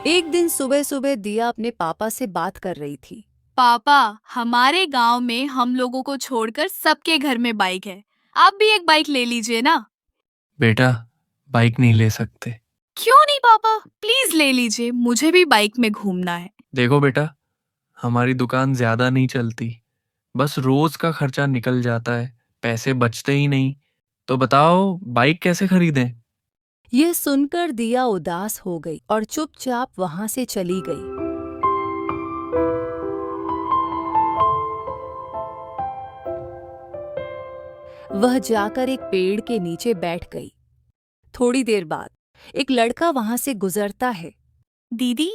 एक दिन सुबह सुबह दिया अपने पापा से बात कर रही थी। पापा, हमारे गांव में हम लोगों को छोड़कर सबके घर में बाइक है। आप भी एक बाइक ले लीजिए ना। बेटा, बाइक नहीं ले सकते। क्यों नहीं पापा, प्लीज ले लीजिए, मुझे भी बाइक में घूमना है। देखो बेटा, हमारी दुकान ज्यादा नहीं चलती, बस रोज का खर्चा निकल जाता है, पैसे बचते ही नहीं। तो बताओ बाइक कैसे खरीदें? यह सुनकर दिया उदास हो गई और चुपचाप वहां से चली गई। वह जाकर एक पेड़ के नीचे बैठ गई। थोड़ी देर बाद एक लड़का वहां से गुजरता है। दीदी,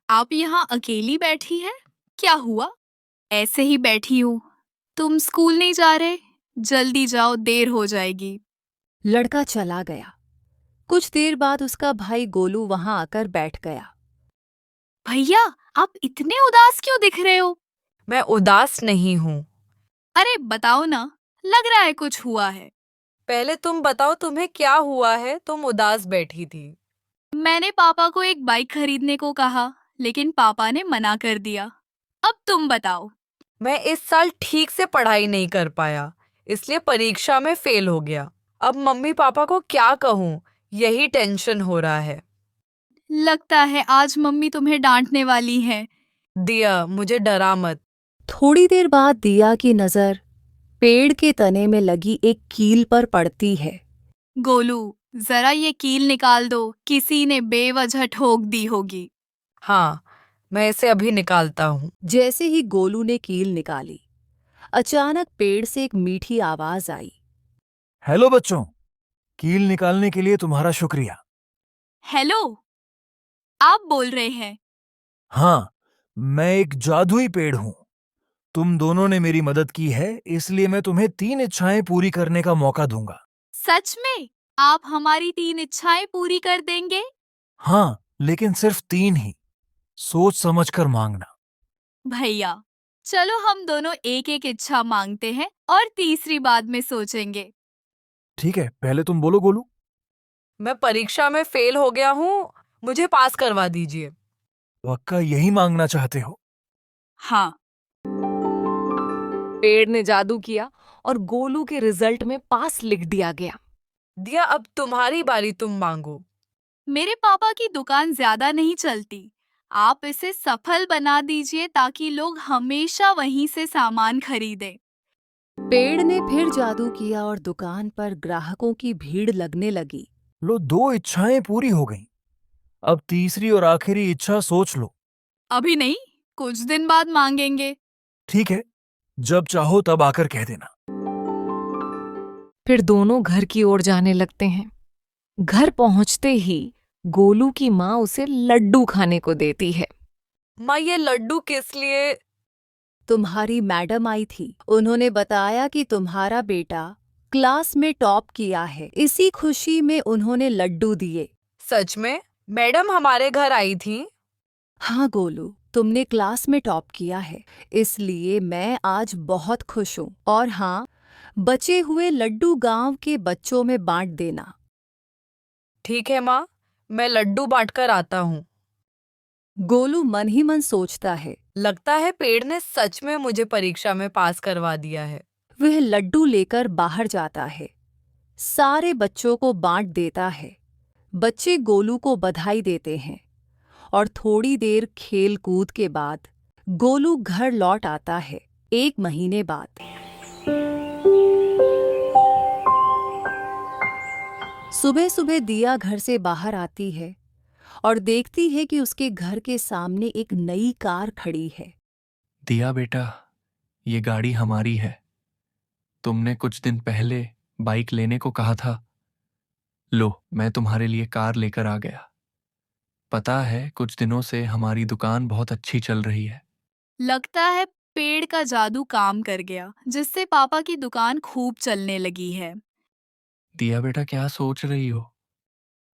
आप यहाँ अकेली बैठी हैं? क्या हुआ? ऐसे ही बैठी हूँ। तुम स्कूल नहीं जा रहे? जल्दी जाओ, देर हो जाएगी। लड़का चला गया। कुछ देर बाद उसका भाई गोलू वहां आकर बैठ गया। भैया, आप इतने उदास क्यों दिख रहे हो? मैं उदास नहीं हूँ। अरे बताओ ना, लग रहा है कुछ हुआ है। पहले तुम बताओ तुम्हें क्या हुआ है, तुम उदास बैठी थी। मैंने पापा को एक बाइक खरीदने को कहा, लेकिन पापा ने मना कर दिया। अब तुम बताओ। मैं इस साल ठीक से पढ़ाई नहीं कर पाया, इसलिए परीक्षा में फेल हो गया। अब मम्मी पापा को क्या कहूँ, यही टेंशन हो रहा है। लगता है आज मम्मी तुम्हें डांटने वाली है। दिया, मुझे डरा मत। थोड़ी देर बाद दिया की नजर पेड़ के तने में लगी एक कील पर पड़ती है। गोलू, जरा ये कील निकाल दो, किसी ने बेवजह ठोक दी होगी। हाँ, मैं इसे अभी निकालता हूँ। जैसे ही गोलू ने कील निकाली, अचानक पेड़ से एक मीठी आवाज आई। हेलो बच्चों, कील निकालने के लिए तुम्हारा शुक्रिया। हेलो, आप बोल रहे हैं? हाँ, मैं एक जादुई पेड़ हूँ। तुम दोनों ने मेरी मदद की है, इसलिए मैं तुम्हें 3 इच्छाएं पूरी करने का मौका दूंगा। सच में? आप हमारी 3 इच्छाएं पूरी कर देंगे? हाँ, लेकिन सिर्फ 3 ही। सोच समझकर मांगना। भैया, चलो हम दोनों एक एक इच्छा मांगते हैं और तीसरी बाद में सोचेंगे। ठीक है, पहले तुम बोलो गोलू। मैं परीक्षा में फेल हो गया हूँ, मुझे पास करवा दीजिए। पक्का यही मांगना चाहते हो? हाँ। पेड़ ने जादू किया और गोलू के रिजल्ट में पास लिख दिया गया। दिया, अब तुम्हारी बारी, तुम मांगो। मेरे पापा की दुकान ज्यादा नहीं चलती, आप इसे सफल बना दीजिए ताकि लोग हमेशा वहीं से सामान खरीदें। पेड़ ने फिर जादू किया और दुकान पर ग्राहकों की भीड़ लगने लगी। लो, 2 इच्छाएं पूरी हो गईं। अब तीसरी और आखिरी इच्छा सोच लो। अभी नहीं, कुछ दिन बाद मांगेंगे। ठीक है, जब चाहो तब आकर कह देना। फिर दोनों घर की ओर जाने लगते हैं। घर पहुंचते ही गोलू की माँ उसे लड्डू खाने को देती है। माँ, ये लड्डू किस लिए? तुम्हारी मैडम आई थी, उन्होंने बताया कि तुम्हारा बेटा क्लास में टॉप किया है, इसी खुशी में उन्होंने लड्डू दिए। सच में? मैडम हमारे घर आई थी? हाँ गोलू, तुमने क्लास में टॉप किया है, इसलिए मैं आज बहुत खुश हूँ। और हाँ, बचे हुए लड्डू गांव के बच्चों में बांट देना। ठीक है माँ, मैं लड्डू बांटकर आता हूँ। गोलू मन ही मन सोचता है। लगता है पेड़ ने सच में मुझे परीक्षा में पास करवा दिया है। वह लड्डू लेकर बाहर जाता है, सारे बच्चों को बांट देता है। बच्चे गोलू को बधाई देते हैं और थोड़ी देर खेल कूद के बाद गोलू घर लौट आता है। 1 महीने बाद सुबह सुबह दिया घर से बाहर आती है और देखती है कि उसके घर के सामने एक नई कार खड़ी है। दिया बेटा, ये गाड़ी हमारी है। तुमने कुछ दिन पहले बाइक लेने को कहा था। लो, मैं तुम्हारे लिए कार लेकर आ गया। पता है, कुछ दिनों से हमारी दुकान बहुत अच्छी चल रही है। लगता है पेड़ का जादू काम कर गया, जिससे पापा की दुकान खूब चलने लगी है। दिया बेटा, क्या सोच रही हो?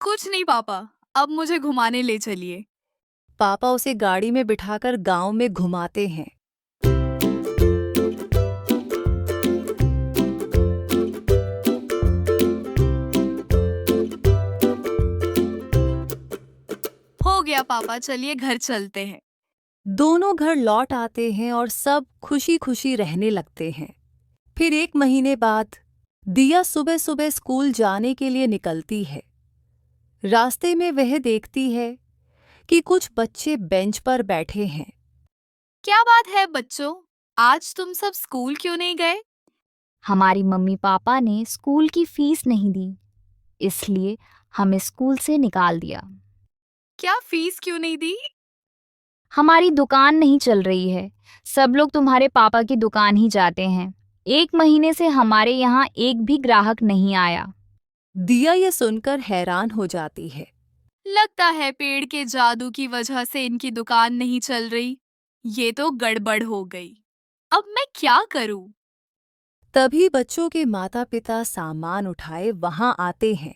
कुछ नहीं पापा, अब मुझे घुमाने ले चलिए। पापा उसे गाड़ी में बिठाकर गांव में घुमाते हैं। हो गया पापा चलिए घर चलते हैं। दोनों घर लौट आते हैं और सब खुशी खुशी रहने लगते हैं। फिर 1 महीने बाद दिया सुबह सुबह स्कूल जाने के लिए निकलती है। रास्ते में वह देखती है कि कुछ बच्चे बेंच पर बैठे हैं। क्या बात है बच्चों, आज तुम सब स्कूल क्यों नहीं गए? हमारी मम्मी पापा ने स्कूल की फीस नहीं दी, इसलिए हमें स्कूल से निकाल दिया। क्या फीस क्यों नहीं दी? हमारी दुकान नहीं चल रही है, सब लोग तुम्हारे पापा की दुकान ही जाते हैं। 1 महीने से हमारे यहाँ एक भी ग्राहक नहीं आया। दिया ये सुनकर हैरान हो जाती है। लगता है पेड़ के जादू की वजह से इनकी दुकान नहीं चल रही। ये तो गड़बड़ हो गई। अब मैं क्या करूं? तभी बच्चों के माता पिता सामान उठाए वहां आते हैं।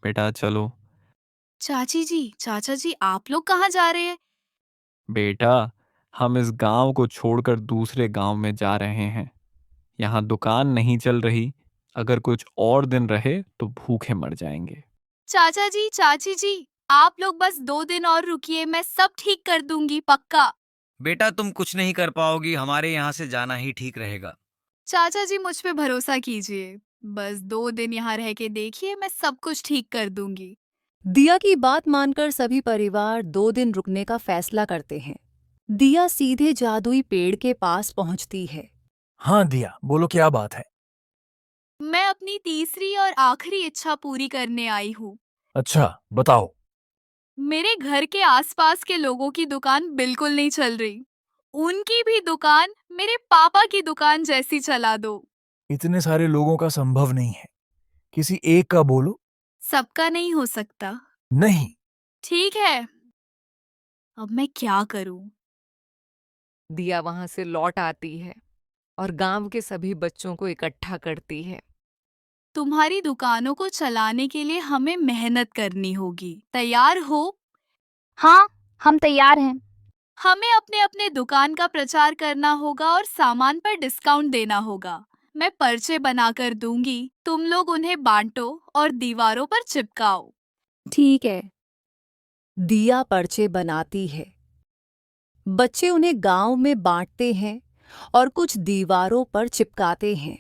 बेटा चलो। चाचा जी आप लोग कहाँ जा रहे हैं? बेटा, हम इस गांव को छोड़कर दूसरे गांव में जा रहे हैं। यहाँ दुकान नहीं चल रही, अगर कुछ और दिन रहे तो भूखे मर जाएंगे। चाचा जी, चाची जी, आप लोग बस 2 दिन और रुकिए, मैं सब ठीक कर दूंगी, पक्का। बेटा तुम कुछ नहीं कर पाओगी, हमारे यहाँ से जाना ही ठीक रहेगा। चाचा जी मुझ पे भरोसा कीजिए, बस 2 दिन यहाँ रह के देखिए, मैं सब कुछ ठीक कर दूंगी। दिया की बात मानकर सभी परिवार 2 दिन रुकने का फैसला करते हैं। दिया सीधे जादुई पेड़ के पास पहुंचती है। हाँ दिया, बोलो क्या बात है। मैं अपनी तीसरी और आखिरी इच्छा पूरी करने आई हूँ। अच्छा बताओ। मेरे घर के आसपास के लोगों की दुकान बिल्कुल नहीं चल रही। उनकी भी दुकान मेरे पापा की दुकान जैसी चला दो। इतने सारे लोगों का संभव नहीं है, किसी एक का बोलो। सबका नहीं हो सकता। नहीं। ठीक है, अब मैं क्या करूं? दिया वहां से लौट आती है और गांव के सभी बच्चों को इकट्ठा करती है। तुम्हारी दुकानों को चलाने के लिए हमें मेहनत करनी होगी। तैयार हो? हाँ, हम तैयार हैं। हमें अपने अपने दुकान का प्रचार करना होगा और सामान पर डिस्काउंट देना होगा। मैं पर्चे बनाकर दूंगी, तुम लोग उन्हें बांटो और दीवारों पर चिपकाओ। ठीक है। दिया पर्चे बनाती है। बच्चे उन्हें गांव में बांटते हैं और कुछ दीवारों पर चिपकाते हैं।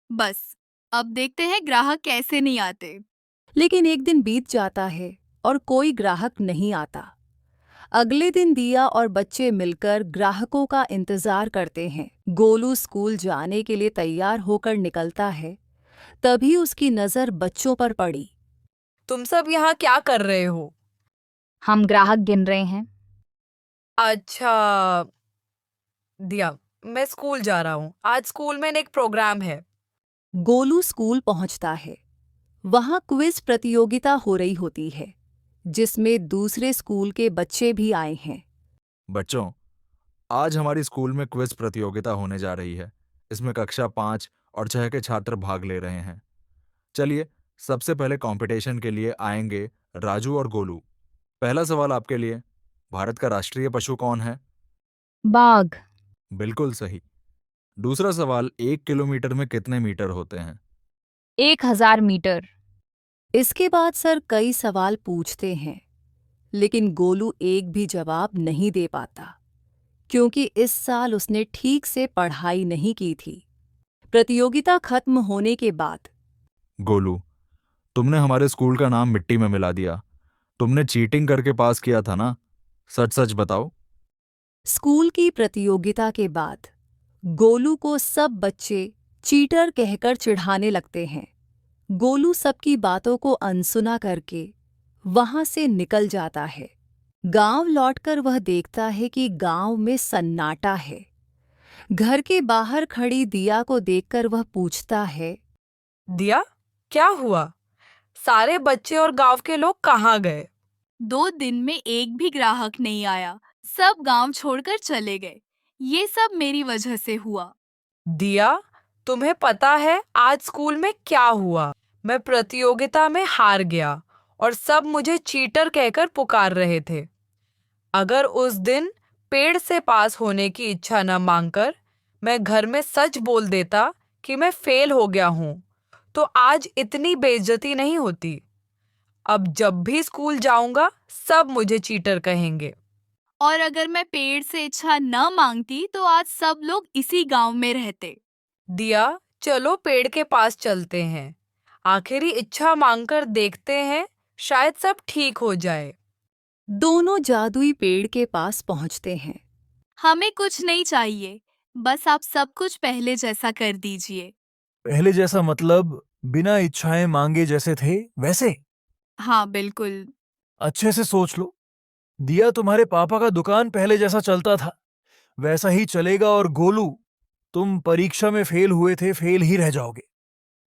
बस अब देखते हैं ग्राहक कैसे नहीं आते। लेकिन एक दिन बीत जाता है और कोई ग्राहक नहीं आता। अगले दिन दिया और बच्चे मिलकर ग्राहकों का इंतजार करते हैं। गोलू स्कूल जाने के लिए तैयार होकर निकलता है, तभी उसकी नजर बच्चों पर पड़ी। तुम सब यहाँ क्या कर रहे हो? हम ग्राहक गिन रहे हैं। अच्छा दिया, मैं स्कूल जा रहा हूँ, आज स्कूल में एक प्रोग्राम है। गोलू स्कूल पहुंचता है। वहां क्विज प्रतियोगिता हो रही होती है, जिसमें दूसरे स्कूल के बच्चे भी आए हैं। बच्चों, आज हमारी स्कूल में क्विज प्रतियोगिता होने जा रही है। इसमें कक्षा 5 और 6 के छात्र भाग ले रहे हैं। चलिए, सबसे पहले कंपटीशन के लिए आएंगे राजू और गोलू। पहला सवाल आपके लिए, भारत का राष्ट्रीय पशु कौन है? बाघ। बिल्कुल सही। दूसरा सवाल, 1 किलोमीटर में कितने मीटर होते हैं? 1000 मीटर। इसके बाद सर कई सवाल पूछते हैं, लेकिन गोलू एक भी जवाब नहीं दे पाता, क्योंकि इस साल उसने ठीक से पढ़ाई नहीं की थी। प्रतियोगिता खत्म होने के बाद, गोलू, तुमने हमारे स्कूल का नाम मिट्टी में मिला दिया। तुमने चीटिंग करके पास किया था ना? सच सच बताओ। स्कूल की प्रतियोगिता के बाद गोलू को सब बच्चे चीटर कहकर चिढ़ाने लगते हैं। गोलू सबकी बातों को अनसुना करके वहां से निकल जाता है। गांव लौटकर वह देखता है कि गांव में सन्नाटा है। घर के बाहर खड़ी दिया को देखकर वह पूछता है, दिया, क्या हुआ? सारे बच्चे और गांव के लोग कहाँ गए? 2 दिन में एक भी ग्राहक नहीं आया, सब गांव छोड़कर चले गए। ये सब मेरी वजह से हुआ। दिया, तुम्हें पता है आज स्कूल में क्या हुआ? मैं प्रतियोगिता में हार गया और सब मुझे चीटर कहकर पुकार रहे थे। अगर उस दिन पेड़ से पास होने की इच्छा न मांगकर मैं घर में सच बोल देता कि मैं फेल हो गया हूँ, तो आज इतनी बेइज्जती नहीं होती। अब जब भी स्कूल जाऊंगा सब मुझे चीटर कहेंगे। और अगर मैं पेड़ से इच्छा न मांगती तो आज सब लोग इसी गांव में रहते। दिया, चलो पेड़ के पास चलते हैं। आखिरी इच्छा मांगकर देखते हैं, शायद सब ठीक हो जाए। दोनों जादुई पेड़ के पास पहुंचते हैं। हमें कुछ नहीं चाहिए, बस आप सब कुछ पहले जैसा कर दीजिए। पहले जैसा मतलब बिना इच्छाएं मांगे जैसे थे वैसे? हाँ बिल्कुल। अच्छे से सोच लो। दिया, तुम्हारे पापा का दुकान पहले जैसा चलता था वैसा ही चलेगा, और गोलू, तुम परीक्षा में फेल हुए थे, फेल ही रह जाओगे।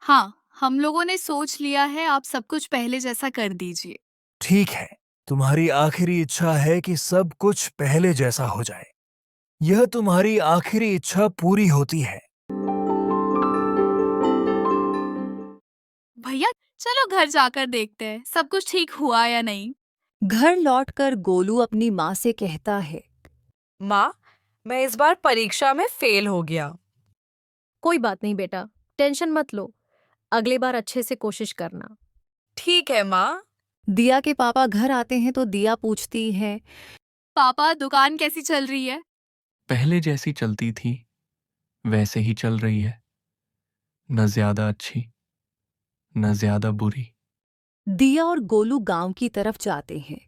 हाँ, हम लोगों ने सोच लिया है, आप सब कुछ पहले जैसा कर दीजिए। ठीक है, तुम्हारी आखिरी इच्छा है कि सब कुछ पहले जैसा हो जाए। यह तुम्हारी आखिरी इच्छा पूरी होती है। भैया चलो घर जाकर देखते हैं सब कुछ ठीक हुआ या नहीं। घर लौटकर गोलू अपनी माँ से कहता है, माँ, मैं इस बार परीक्षा में फेल हो गया। कोई बात नहीं बेटा, टेंशन मत लो, अगली बार अच्छे से कोशिश करना। ठीक है माँ। दिया के पापा घर आते हैं तो दिया पूछती है, पापा दुकान कैसी चल रही है? पहले जैसी चलती थी वैसे ही चल रही है, न ज्यादा अच्छी न ज्यादा बुरी। दिया और गोलू गांव की तरफ जाते हैं।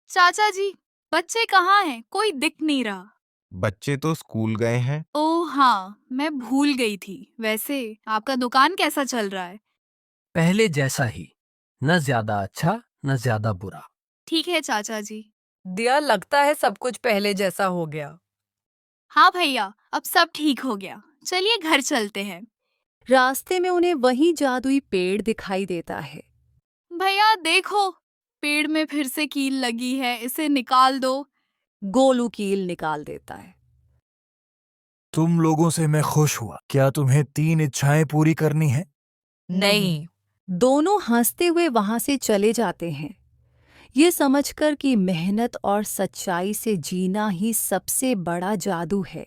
चाचा जी, बच्चे कहाँ हैं? कोई दिख नहीं रहा। बच्चे तो स्कूल गए हैं। ओह हाँ, मैं भूल गई थी। वैसे आपका दुकान कैसा चल रहा है? पहले जैसा ही, न ज्यादा अच्छा न ज्यादा बुरा। ठीक है चाचा जी। दिया, लगता है सब कुछ पहले जैसा हो गया। हाँ भैया, अब सब ठीक हो गया, चलिए घर चलते हैं। रास्ते में उन्हें वही जादुई पेड़ दिखाई देता है। भैया देखो, पेड़ में फिर से कील लगी है, इसे निकाल दो। गोलू कील निकाल देता है। तुम लोगों से मैं खुश हुआ। क्या तुम्हें 3 इच्छाएं पूरी करनी है? नहीं। दोनों हंसते हुए वहां से चले जाते हैं, ये समझकर कि मेहनत और सच्चाई से जीना ही सबसे बड़ा जादू है।